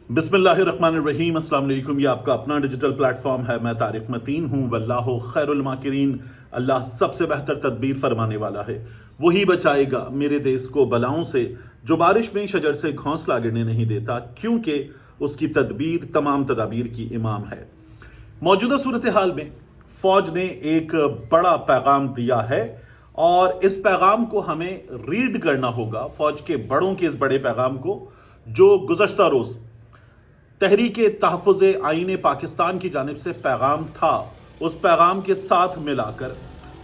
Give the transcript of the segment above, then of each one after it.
बिस्मिल्लाहिर्रहमानिर्रहीम। अस्सलाम वालेकुम। ये आपका अपना डिजिटल प्लेटफॉर्म है। मैं तारिक मतीन हूँ। वल्लाहु खैरुल माकिरीन। अल्लाह सबसे बेहतर तदबीर फरमाने वाला है। वही बचाएगा मेरे देश को बलाओं से, जो बारिश में शजर से घोंसला गिरने नहीं देता, क्योंकि उसकी तदबीर तमाम तदाबीर की इमाम है। मौजूदा सूरत हाल में फ़ौज ने एक बड़ा पैगाम दिया है और इस पैगाम को हमें रीड करना होगा, फ़ौज के बड़ों के इस बड़े पैगाम को, जो गुज़श्ता रोज़ तहरीक तहफ़्फ़ुज़ आईन पाकिस्तान की जानिब से पैगाम था। उस पैगाम के साथ मिलाकर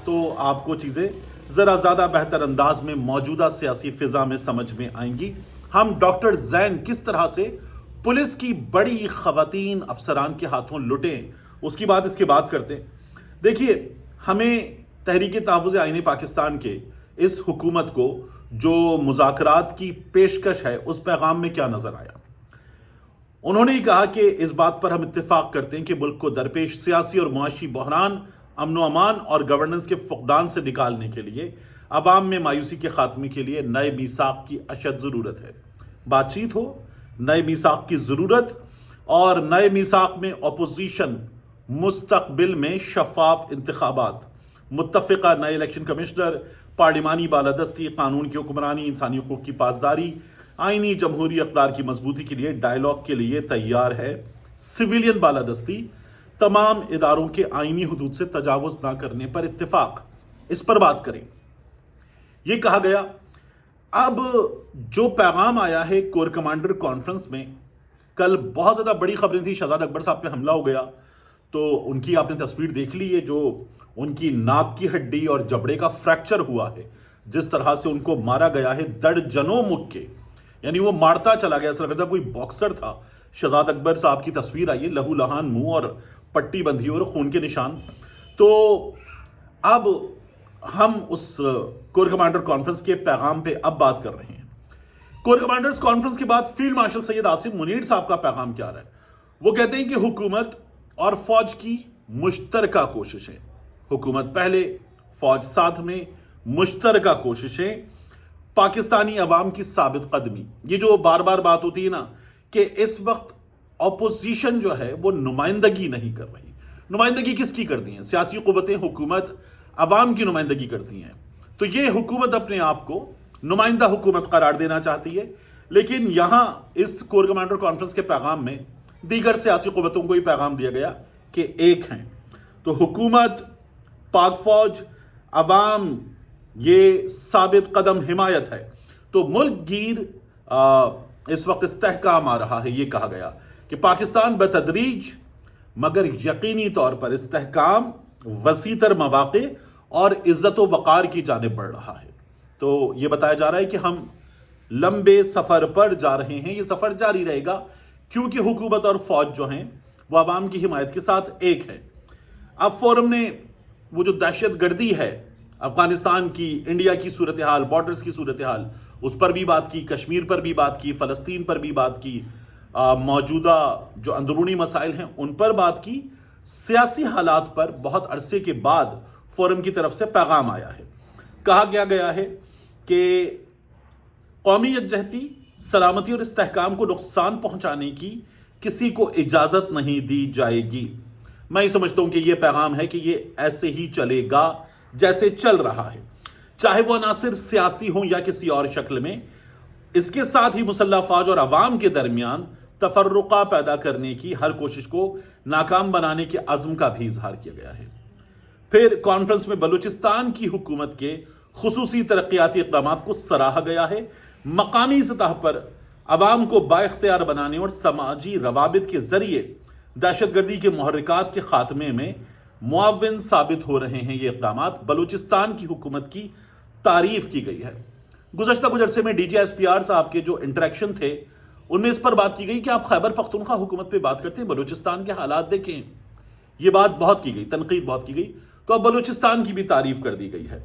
तो आपको चीज़ें ज़रा ज़्यादा बेहतर अंदाज में मौजूदा सियासी फ़िज़ा में समझ में आएंगी। हम डॉक्टर ज़ैन किस तरह से पुलिस की बड़ी ख़वातीन अफसरान के हाथों लुटें, उसकी बात इसके बाद करते हैं। देखिए, हमें तहरीक तहफ़्फ़ुज़ आईन पाकिस्तान के इस हुकूमत को जो मुज़ाकरात की पेशकश है, उस पैगाम में क्या नज़र आया। उन्होंने कहा कि इस बात पर हम इत्तेफाक करते हैं कि मुल्क को दरपेश सियासी और मुआशी बहरान, अमन व अमान और गवर्नेंस के फुकदान से निकालने के लिए अवाम में मायूसी के खात्मे के लिए नए मीसाक की अशद ज़रूरत है। बातचीत हो, नए मीसाक की ज़रूरत, और नए मीसाक में अपोजिशन, मुस्तकबिल में शफाफ इंतखाबात, मुत्तफ़िका नए इलेक्शन कमिश्नर, पार्लिमानी बालादस्ती, कानून की हुक्मरानी, इंसानी हुकूक की पासदारी, आईनी जमहूरी अक़दार की मजबूती के लिए डायलॉग के लिए तैयार है। सिविलियन बालादस्ती, तमाम इदारों के आईनी हदूद से तजावुज़ ना करने पर इत्तेफाक, इस पर बात करें। यह कहा गया। अब जो पैगाम आया है कोर कमांडर कॉन्फ्रेंस में, कल बहुत ज़्यादा बड़ी खबरें थी। शहजाद अकबर साहब पे हमला हो गया, तो उनकी आपने तस्वीर देख ली है, जो उनकी नाक की हड्डी और जबड़े का फ्रैक्चर हुआ है, जिस तरह से उनको मारा गया है दर्जनों मुक्के, यानी वो मारता चला गया, ऐसा लग रहा था कोई बॉक्सर था। शहजाद अकबर साहब की तस्वीर आई है, लहू लहान मुंह और पट्टी बंधी और खून के निशान। तो अब हम उस कोर कमांडर कॉन्फ्रेंस के पैगाम पे अब बात कर रहे हैं। कोर कमांडर्स कॉन्फ्रेंस के बाद फील्ड मार्शल सैयद आसिम मुनीर साहब का पैगाम क्या रहा है। वो कहते हैं कि हुकूमत और फौज की मुश्तरका कोशिशें, हुकूमत पहले, फौज साथ में, मुश्तरका कोशिशें, पाकिस्तानी अवाम की साबित कदमी। ये जो बार बार बात होती है ना कि इस वक्त अपोजिशन जो है वो नुमाइंदगी नहीं कर रही। नुमाइंदगी किसकी करती हैं? सियासी कुव्वतें, हुकूमत अवाम की नुमाइंदगी करती हैं। तो ये हुकूमत अपने आप को नुमाइंदा हुकूमत करार देना चाहती है। लेकिन यहाँ इस कोर कमांडर कॉन्फ्रेंस के पैगाम में दीगर सियासी कुव्वतों को ही पैगाम दिया गया कि एक हैं। तो हुकूमत, पाक फौज, अवाम, ये साबित कदम हिमायत है। तो मुल्क गिर इस वक्त इस्तेहकाम आ रहा है। ये कहा गया कि पाकिस्तान बतदरीज मगर यकीनी तौर पर इस्तेहकाम, वसीतर मवाक़े और इज़्ज़त व वक़ार की जानिब बढ़ रहा है। तो ये बताया जा रहा है कि हम लंबे सफ़र पर जा रहे हैं। ये सफ़र जारी रहेगा क्योंकि हुकूमत और फ़ौज जो हैं वो अवाम की हिमायत के साथ एक है। अब फोरम ने वो जो दहशत गर्दी है, अफगानिस्तान की, इंडिया की सूरत हाल, बॉर्डर्स की सूरत हाल, उस पर भी बात की, कश्मीर पर भी बात की, फ़लस्तीन पर भी बात की, मौजूदा जो अंदरूनी मसाइल हैं उन पर बात की। सियासी हालात पर बहुत अरसे के बाद फोरम की तरफ से पैगाम आया है। कहा गया है कि कौमी यकजहती, सलामती और इस्तेहकाम को नुकसान पहुंचाने की किसी को इजाज़त नहीं दी जाएगी। मैं ये समझता हूं कि यह पैगाम है कि ये ऐसे ही चलेगा जैसे चल रहा है, चाहे वो अनासिर सियासी हो या किसी और शक्ल में। इसके साथ ही मुसल्लह फौज और अवाम के दरमियान तफर्रुका पैदा करने की हर कोशिश को नाकाम बनाने के अज़्म का भी इजहार किया गया है। फिर कॉन्फ्रेंस में बलूचिस्तान की हुकूमत के खुसूसी तरक्याती इक़दाम को सराहा गया है। मकामी सतह पर अवाम को बाइख्तियार बनाने और समाजी रवाबित के जरिए दहशतगर्दी के मुहर्रिकात के खात्मे में मुआविन साबित हो रहे हैं। ये इक़दाम बलूचिस्तान की हुकूमत की तारीफ की गई है। गुज़श्ता कुछ अरसे में DGSPR साहब के जो इंटरेक्शन थे उनमें इस पर बात की गई कि आप खैबर पख्तूनख्वा हुकूमत पे बात करते हैं, बलूचिस्तान के हालात देखें। ये बात बहुत की गई, तनकीद बहुत की गई, तो अब बलूचिस्तान की भी तारीफ कर दी गई है।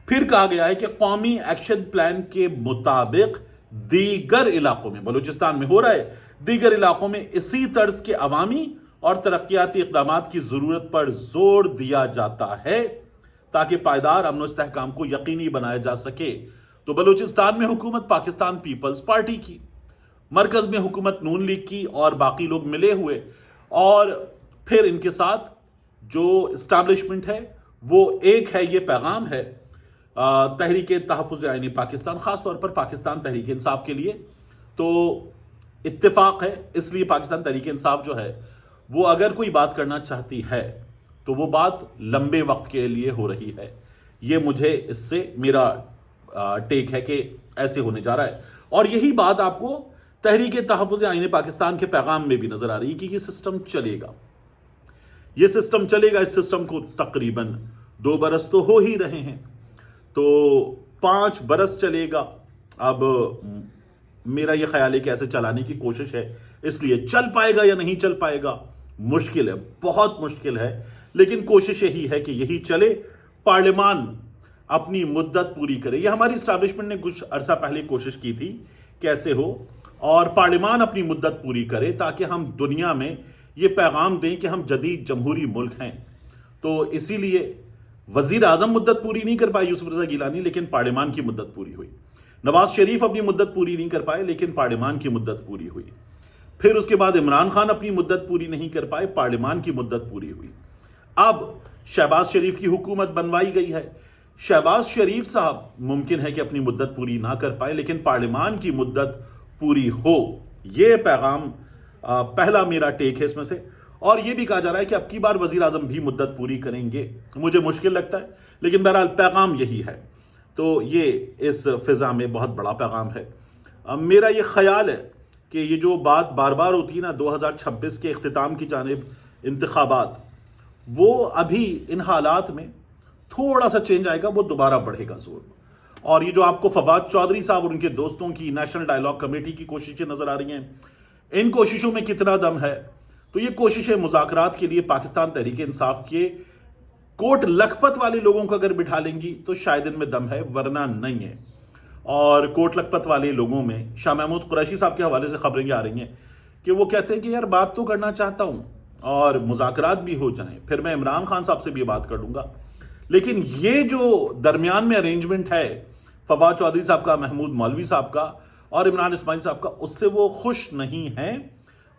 फिर कहा गया है कि कौमी एक्शन प्लान के मुताबिक दीगर इलाकों में, बलूचिस्तान में हो रहा है, दीगर इलाकों में इसी तर्ज के अवामी और तरक्याती इक़दाम की ज़रूरत पर जोर दिया जाता है ताकि पायदार अमन और इस्तेहकाम को यकीनी बनाया जा सके। तो बलूचिस्तान में हुकूमत पाकिस्तान पीपल्स पार्टी की, मरकज में हुकूमत नून लीग की और बाकी लोग मिले हुए, और फिर इनके साथ जो इस्टेब्लिशमेंट है वो एक है। ये पैगाम है तहरीक तहफ़्फ़ुज़ आईनी पाकिस्तान, ख़ास तौर पर पाकिस्तान तहरीक इंसाफ के लिए। तो इत्तेफाक है, इसलिए पाकिस्तान तहरीक इंसाफ जो है वो अगर कोई बात करना चाहती है तो वो बात लंबे वक्त के लिए हो रही है। ये मुझे इससे मेरा टेक है कि ऐसे होने जा रहा है, और यही बात आपको तहरीक तहफ़्फ़ुज़ आईन पाकिस्तान के पैगाम में भी नजर आ रही है कि ये सिस्टम चलेगा, ये सिस्टम चलेगा। इस सिस्टम को तकरीबन 2 बरस तो हो ही रहे हैं, तो 5 बरस चलेगा। अब मेरा ये ख्याल है कि ऐसे चलाने की कोशिश है, इसलिए चल पाएगा या नहीं चल पाएगा मुश्किल है, बहुत मुश्किल है, लेकिन कोशिश यही है कि यही चले, पार्लियामान अपनी मुद्दत पूरी करे। यह हमारी इस्टेब्लिशमेंट ने कुछ अरसा पहले कोशिश की थी कैसे हो, और पार्लियामान अपनी मुद्दत पूरी करे ताकि हम दुनिया में ये पैगाम दें कि हम जदीद जमहूरी मुल्क हैं। तो इसीलिए वजीर आजम मुद्दत पूरी नहीं कर पाए यूसुफ रजा गिलानी, लेकिन पार्लियामान की मुद्दत पूरी हुई। नवाज शरीफ अपनी मुद्दत पूरी नहीं कर पाए, लेकिन पार्लियामान की मुद्दत पूरी हुई। फिर उसके बाद इमरान खान अपनी मुद्दत पूरी नहीं कर पाए, पार्लियामान की मुद्दत पूरी हुई। अब शहबाज शरीफ की हुकूमत बनवाई गई है। शहबाज शरीफ साहब मुमकिन है कि अपनी मुद्दत पूरी ना कर पाए, लेकिन पार्लियामान की मुद्दत पूरी हो। यह पैगाम पहला मेरा टेक है इसमें से। और यह भी कहा जा रहा है कि अब की बार वजीर आजम भी मुद्दत पूरी करेंगे। मुझे मुश्किल लगता है, लेकिन बहरहाल पैगाम यही है। तो ये इस फिजा में बहुत बड़ा पैगाम है। मेरा ये ख्याल है कि ये जो बात बार बार होती है ना 2026 के इख्तिताम की जानिब इंतखाबात, वो अभी इन हालात में थोड़ा सा चेंज आएगा, वो दोबारा बढ़ेगा जोर। और ये जो आपको फवाद चौधरी साहब और उनके दोस्तों की नेशनल डायलॉग कमेटी की कोशिशें नजर आ रही हैं, इन कोशिशों में कितना दम है? तो ये कोशिशें मुज़ाकरात के लिए पाकिस्तान तहरीक इंसाफ के कोट लखपत वाले लोगों को अगर बिठा लेंगी तो शायद इनमें दम है, वरना नहीं है। और कोट लखपत वाले लोगों में शाह महमूद कुरैशी साहब के हवाले से खबरें आ रही हैं कि वो कहते हैं कि यार बात तो करना चाहता हूं और मुज़ाकरात भी हो जाएं, फिर मैं इमरान खान साहब से भी बात कर लूंगा। लेकिन ये जो दरमियान में अरेंजमेंट है फवाद चौधरी साहब का, महमूद मौलवी साहब का और इमरान इस्माइल साहब का, उससे वो खुश नहीं हैं।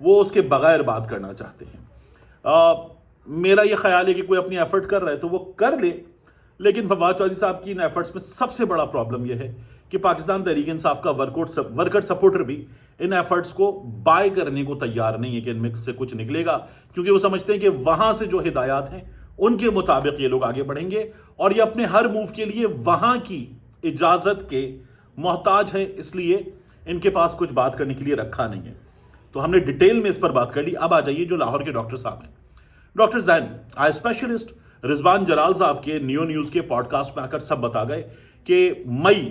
वो उसके बगैर बात करना चाहते हैं। मेरा ये ख्याल है कि कोई अपनी एफर्ट कर रहा है तो वो कर ले, लेकिन फवाद चौधरी साहब की इन एफर्ट्स में सबसे बड़ा प्रॉब्लम यह है कि पाकिस्तान तहरीक इंसाफ का वर्कर सपोर्टर भी इन एफर्ट्स को बाय करने को तैयार नहीं है कि इनमें से कुछ निकलेगा, क्योंकि वो समझते हैं कि वहां से जो हिदायत हैं उनके मुताबिक ये लोग आगे बढ़ेंगे, और ये अपने हर मूव के लिए वहां की इजाजत के मोहताज हैं, इसलिए इनके पास कुछ बात करने के लिए रखा नहीं है। तो हमने डिटेल में इस पर बात कर ली। अब आ जाइए जो लाहौर के डॉक्टर साहब हैं, doctor Jain eye specialist Rizwan Jalal साहब के नियो न्यूज़ के पॉडकास्ट में आकर सब बता गए कि मई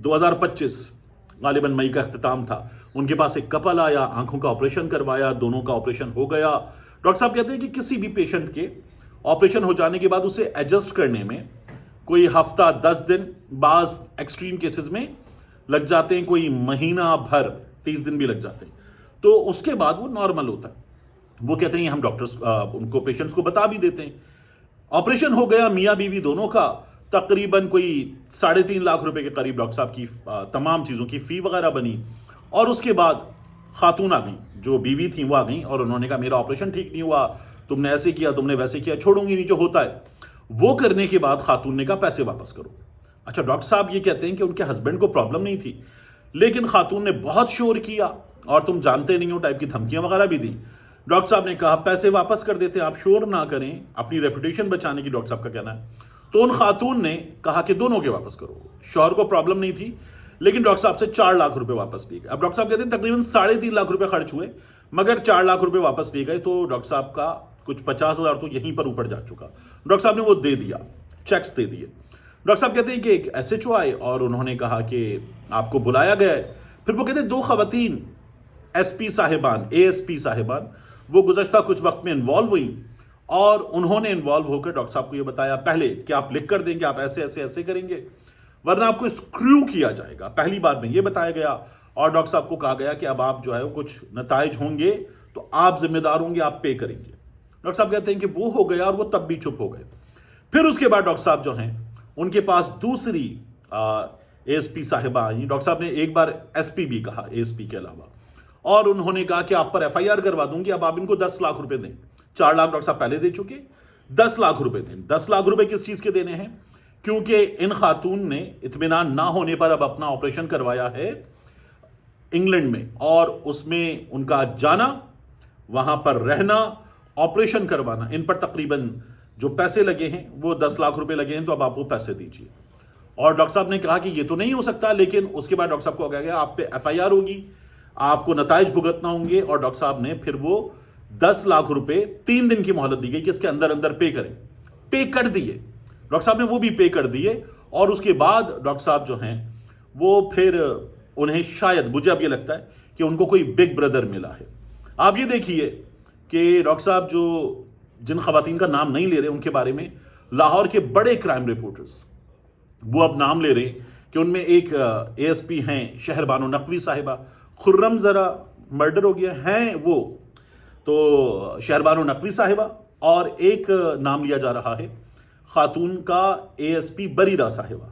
2025 गालिबन मई का इख्तिताम था, उनके पास एक कपल आया, आंखों का ऑपरेशन करवाया, दोनों का ऑपरेशन हो गया। डॉक्टर साहब कहते हैं कि किसी भी पेशेंट के ऑपरेशन हो जाने के बाद उसे एडजस्ट करने में कोई हफ्ता 10 दिन, बाज एक्सट्रीम केसेस में लग जाते हैं, कोई महीना भर 30 दिन भी लग जाते हैं, तो उसके बाद वो नॉर्मल होता है। वो कहते हैं हम डॉक्टर्स उनको पेशेंट्स को बता भी देते हैं। ऑपरेशन हो गया मियाँ बीवी दोनों का, तकरीबन कोई 3.5 लाख रुपए के करीब डॉक्टर साहब की तमाम चीज़ों की फ़ी वगैरह बनी। और उसके बाद खातून आ गई, जो बीवी थी वो आ गई और उन्होंने कहा मेरा ऑपरेशन ठीक नहीं हुआ, तुमने ऐसे किया, तुमने वैसे किया, छोड़ूंगी नहीं, जो होता है वो करने के बाद खातून ने कहा पैसे वापस करो। अच्छा, डॉक्टर साहब ये कहते हैं कि उनके हस्बैंड को प्रॉब्लम नहीं थी, लेकिन खातून ने बहुत शोर किया और तुम जानते नहीं हो टाइप की धमकियां वगैरह भी दी। डॉक्टर साहब ने कहा पैसे वापस कर देते हैं, आप शोर ना करें, अपनी रेपुटेशन बचाने की डॉक्टर साहब का कहना है। तो उन खातून ने कहा कि दोनों के वापस करो। शौहर को प्रॉब्लम नहीं थी, लेकिन डॉक्टर साहब से 4 लाख रुपए वापस लिए गए। अब डॉक्टर साहब कहते हैं तकरीबन 3.5 लाख रुपए खर्च हुए, मगर 4 लाख रुपए वापस लिए गए। तो डॉक्टर साहब का कुछ 50,000 तो यहीं पर ऊपर जा चुका। डॉक्टर साहब ने वो दे दिया, चेक्स दे दिए। डॉक्टर साहब कहते हैं कि एक SHO आए और उन्होंने कहा कि आपको बुलाया गया है। फिर वो कहते हैं 2 खवातीन SP साहिबान, ASP साहिबान, वो गुज़श्ता कुछ वक्त में इन्वॉल्व हुई और उन्होंने इन्वॉल्व होकर डॉक्टर साहब को ये बताया पहले कि आप लिख कर देंगे, आप ऐसे ऐसे ऐसे करेंगे, वरना आपको स्क्रू किया जाएगा। पहली बार में ये बताया गया और डॉक्टर साहब को कहा गया कि अब आप जो है कुछ नताइज होंगे तो आप जिम्मेदार होंगे, आप पे करेंगे। डॉक्टर साहब कहते हैं कि वो हो गया और वो तब भी चुप हो गए। फिर उसके बाद डॉक्टर साहब जो हैं उनके पास दूसरी ASP साहिबा आई। डॉक्टर साहब ने एक बार SP भी कहा ASP के अलावा, اور انہوں نے کہا کہ آپ پر FIR کروا دوں گی، اب آپ ان کو 10 لاکھ روپے دیں۔ 4 لاکھ ڈاکٹر صاحب پہلے دے چکے، 10 لاکھ روپے دیں۔ 10 لاکھ روپے کس چیز کے دینے ہیں؟ کیونکہ ان خاتون نے اطمینان نہ ہونے پر اب اپنا آپریشن کروایا ہے انگلینڈ میں، اور اس میں ان کا جانا، وہاں پر رہنا، آپریشن کروانا، ان پر تقریباً جو پیسے لگے ہیں وہ 10 لاکھ روپے لگے ہیں، تو اب آپ وہ پیسے دیجیے۔ اور ڈاکٹر صاحب نے کہا کہ یہ تو نہیں ہو سکتا، لیکن اس کے بعد ڈاکٹر صاحب کو کہا گیا آپ پہ FIR ہوگی، آپ کو نتائج بھگتنا ہوں گے، اور ڈاکٹر صاحب نے پھر وہ 10 لاکھ روپے 3 دن کی مہلت دی گئی کہ اس کے اندر اندر پے کریں۔ پے کر دیے ڈاکٹر صاحب نے، وہ بھی پے کر دیے، اور اس کے بعد ڈاکٹر صاحب جو ہیں وہ پھر انہیں شاید، مجھے اب یہ لگتا ہے کہ ان کو کوئی بگ بردر ملا ہے۔ آپ یہ دیکھیے کہ ڈاکٹر صاحب جو جن خواتین کا نام نہیں لے رہے ان کے بارے میں، لاہور کے بڑے کرائم رپورٹرز وہ اب نام لے رہے ہیں کہ ان میں ایک ASP ہیں شہر بانو نقوی صاحبہ، خرم ذرا مرڈر ہو گیا ہیں وہ، تو شہر بانو نقوی صاحبہ، اور ایک نام لیا جا رہا ہے خاتون کا ASP بریرہ صاحبہ،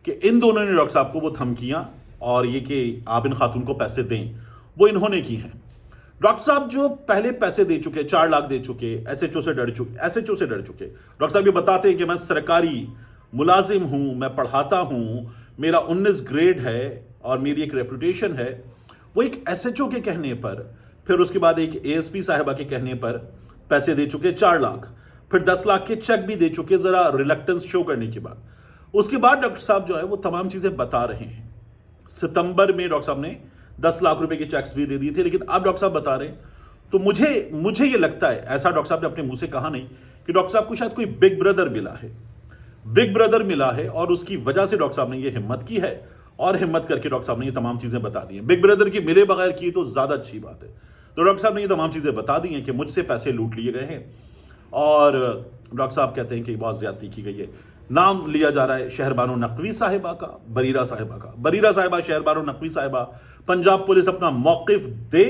کہ ان دونوں نے ڈاکٹر صاحب کو وہ دھمکیاں اور یہ کہ آپ ان خاتون کو پیسے دیں وہ انہوں نے کی ہیں۔ ڈاکٹر صاحب جو پہلے پیسے دے چکے، 4 لاکھ دے چکے، SHO سے ڈر چکے، ڈاکٹر صاحب یہ بتاتے ہیں کہ میں سرکاری ملازم ہوں، میں پڑھاتا ہوں، میرا 19 گریڈ ہے اور میری ایک ریپوٹیشن ہے، وہ ایک SHO کے کہنے پر، پھر اس کے بعد ایک ASP صاحبہ کے کہنے پر پیسے دے چکے 4 لاکھ، پھر 10 لاکھ کے چیک بھی دے چکے ذرا ریلیکٹنس شو کرنے کے بعد۔ اس کے بعد ڈاکٹر صاحب جو ہے وہ تمام چیزیں بتا رہے ہیں۔ ستمبر میں ڈاکٹر صاحب نے 10 لاکھ روپے کے چیکس بھی دے دیے تھے، لیکن اب ڈاکٹر صاحب بتا رہے ہیں، تو مجھے یہ لگتا ہے، ایسا ڈاکٹر صاحب نے اپنے منہ سے کہا نہیں، کہ ڈاکٹر صاحب کو شاید کوئی بگ بردر ملا ہے، اور اس کی وجہ سے ڈاکٹر صاحب نے یہ ہمت کی ہے، اور ہمت کر کے ڈاکٹر صاحب نے یہ تمام چیزیں بتا دی ہیں۔ بگ بردر کی ملے بغیر کی تو زیادہ اچھی بات ہے، تو ڈاکٹر صاحب نے یہ تمام چیزیں بتا دی ہیں کہ مجھ سے پیسے لوٹ لیے گئے ہیں، اور ڈاکٹر صاحب کہتے ہیں کہ بہت زیادتی کی گئی ہے۔ نام لیا جا رہا ہے شہر بانو نقوی صاحبہ کا، بریرہ صاحبہ کا۔ بریرہ صاحبہ، شہر بانو نقوی صاحبہ، پنجاب پولیس اپنا موقف دے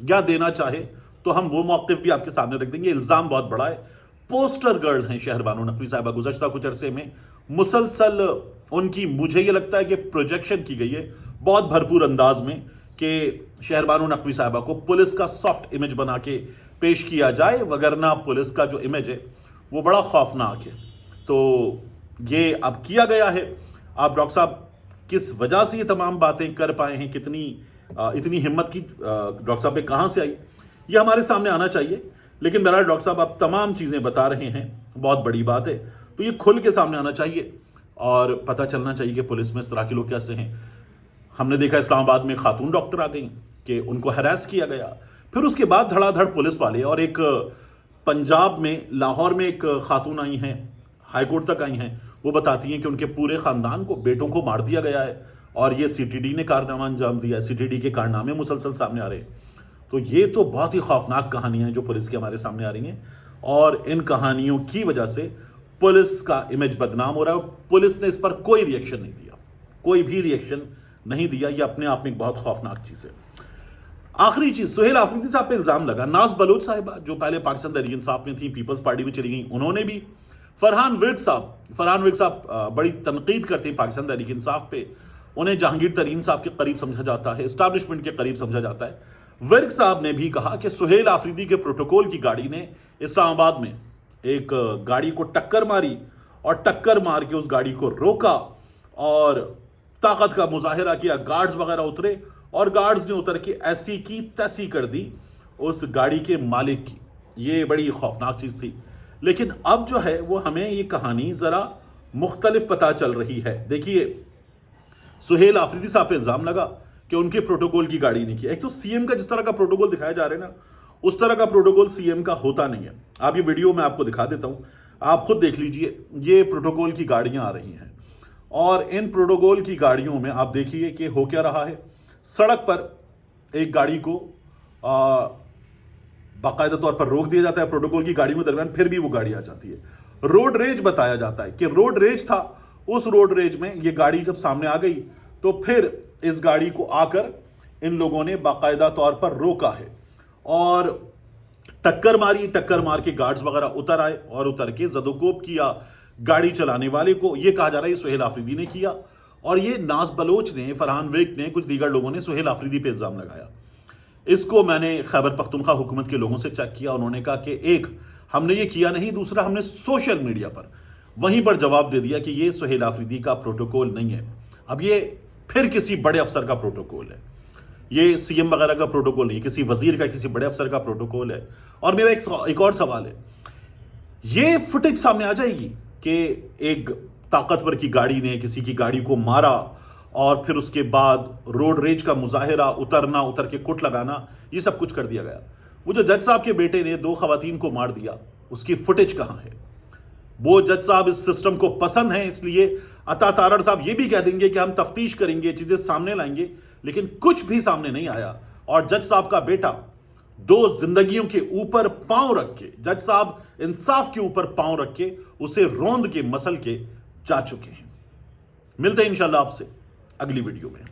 یا دینا چاہے تو ہم وہ موقف بھی آپ کے سامنے رکھ دیں گے۔ الزام بہت بڑا ہے، پوسٹر گرل ہیں شہر بانو نقوی صاحبہ، گزشتہ کچھ عرصے میں مسلسل ان کی، مجھے یہ لگتا ہے کہ پروجیکشن کی گئی ہے بہت بھرپور انداز میں، کہ شہر بانو نقوی صاحبہ کو پولیس کا سافٹ امیج بنا کے پیش کیا جائے، وگرنہ پولیس کا جو امیج ہے وہ بڑا خوفناک ہے۔ تو یہ اب کیا گیا ہے۔ آپ ڈاکٹر صاحب کس وجہ سے یہ تمام باتیں کر پائے ہیں، اتنی ہمت کی ڈاکٹر صاحب پہ کہاں سے آئی، یہ ہمارے سامنے آنا چاہیے، لیکن بہرحال ڈاکٹر صاحب آپ تمام چیزیں بتا رہے ہیں، بہت بڑی بات ہے، تو یہ کھل کے سامنے آنا چاہیے، اور پتہ چلنا چاہیے کہ پولیس میں اس طرح کے لوگ کیسے ہیں۔ ہم نے دیکھا اسلام آباد میں خاتون ڈاکٹر آ گئیں کہ ان کو ہراس کیا گیا، پھر اس کے بعد دھڑا دھڑ پولیس والے، اور ایک پنجاب میں لاہور میں ایک خاتون آئی ہیں، ہائی کورٹ تک آئی ہیں، وہ بتاتی ہیں کہ ان کے پورے خاندان کو، بیٹوں کو مار دیا گیا ہے، اور یہ CTD نے کارنامہ انجام دیا ہے، CTD کے کارنامے مسلسل سامنے آ رہے ہیں۔ تو یہ تو بہت ہی خوفناک کہانیاں ہیں جو پولیس کے ہمارے سامنے آ رہی ہیں، اور ان کہانیوں کی وجہ سے پولیس کا امیج بدنام ہو رہا ہے، اور پولیس نے اس پر کوئی ریئیکشن نہیں دیا، کوئی بھی ریئیکشن نہیں دیا۔ یہ اپنے آپ میں ایک بہت خوفناک چیز ہے۔ آخری چیز، سہیل آفریدی صاحب پہ الزام لگا، ناز بلوچ صاحبہ جو پہلے پاکستان تحریک انصاف میں تھیں، پیپلز پارٹی میں چلی گئیں، انہوں نے بھی، فرحان ورک صاحب بڑی تنقید کرتے ہیں پاکستان تحریک انصاف پہ، انہیں جہانگیر ترین صاحب کے قریب سمجھا جاتا ہے، اسٹیبلشمنٹ کے قریب سمجھا جاتا ہے۔ ورک صاحب نے بھی کہا کہ سہیل آفریدی کے پروٹوکول کی گاڑی نے اسلام آباد میں ایک گاڑی کو ٹکر ماری، اور ٹکر مار کے اس گاڑی کو روکا، اور طاقت کا مظاہرہ کیا، گارڈز وغیرہ اترے، اور گارڈز نے اتر کے ایسی کی تیسی کر دی اس گاڑی کے مالک کی۔ یہ بڑی خوفناک چیز تھی، لیکن اب جو ہے وہ ہمیں یہ کہانی ذرا مختلف پتہ چل رہی ہے۔ دیکھیے، سہیل آفریدی صاحب پہ الزام لگا کہ ان کے پروٹوکول کی گاڑی نہیں کی۔ ایک تو CM کا جس طرح کا پروٹوکول دکھایا جا رہا ہے نا، اس طرح کا پروٹوکول CM کا ہوتا نہیں ہے۔ آپ یہ ویڈیو میں آپ کو دکھا دیتا ہوں، آپ خود دیکھ لیجئے، یہ پروٹوکول کی گاڑیاں آ رہی ہیں، اور ان پروٹوکول کی گاڑیوں میں آپ دیکھیے کہ ہو کیا رہا ہے۔ سڑک پر ایک گاڑی کو باقاعدہ طور پر روک دیا جاتا ہے پروٹوکول کی گاڑیوں کے درمیان، پھر بھی وہ گاڑی آ جاتی ہے۔ روڈ ریج بتایا جاتا ہے کہ روڈ ریج تھا، اس روڈ ریج میں یہ گاڑی جب سامنے آ گئی تو پھر اس گاڑی کو آ کر ان لوگوں نے باقاعدہ طور پر روکا ہے، اور ٹکر ماری، ٹکر مار کے گارڈز وغیرہ اتر آئے، اور اتر کے زد و کوب کیا گاڑی چلانے والے کو۔ یہ کہا جا رہا ہے یہ سہیل آفریدی نے کیا، اور یہ ناز بلوچ نے، فرحان ورک نے، کچھ دیگر لوگوں نے سہیل آفریدی پہ الزام لگایا۔ اس کو میں نے خیبر پختونخوا حکومت کے لوگوں سے چیک کیا. انہوں نے کہا کہ ایک ہم نے یہ کیا نہیں, دوسرا ہم نے سوشل میڈیا پر وہیں پر جواب دے دیا کہ یہ سہیل آفریدی کا پروٹوکول نہیں ہے. اب یہ پھر کسی بڑے افسر کا پروٹوکول ہے, یہ سی ایم وغیرہ کا پروٹوکول نہیں, کسی وزیر کا, کسی بڑے افسر کا پروٹوکول ہے. اور میرا ایک اور سوال ہے, یہ فوٹیج سامنے آ جائے گی کہ ایک طاقتور کی گاڑی نے کسی کی گاڑی کو مارا اور پھر اس کے بعد روڈ ریج کا مظاہرہ, اترنا, اتر کے کٹ لگانا, یہ سب کچھ کر دیا گیا. وہ جو جج صاحب کے بیٹے نے 2 خواتین کو مار دیا, اس کی فوٹیج کہاں ہے؟ وہ جج صاحب اس سسٹم کو پسند ہیں, اس لیے عطا تارڑ صاحب یہ بھی کہہ دیں گے کہ ہم تفتیش کریں گے, چیزیں سامنے لائیں گے, لیکن کچھ بھی سامنے نہیں آیا. اور جج صاحب کا بیٹا 2 زندگیوں کے اوپر پاؤں رکھ کے, جج صاحب انصاف کے اوپر پاؤں رکھ کے اسے روند کے مسل کے جا چکے ہیں. ملتے ہیں انشاءاللہ آپ سے اگلی ویڈیو میں.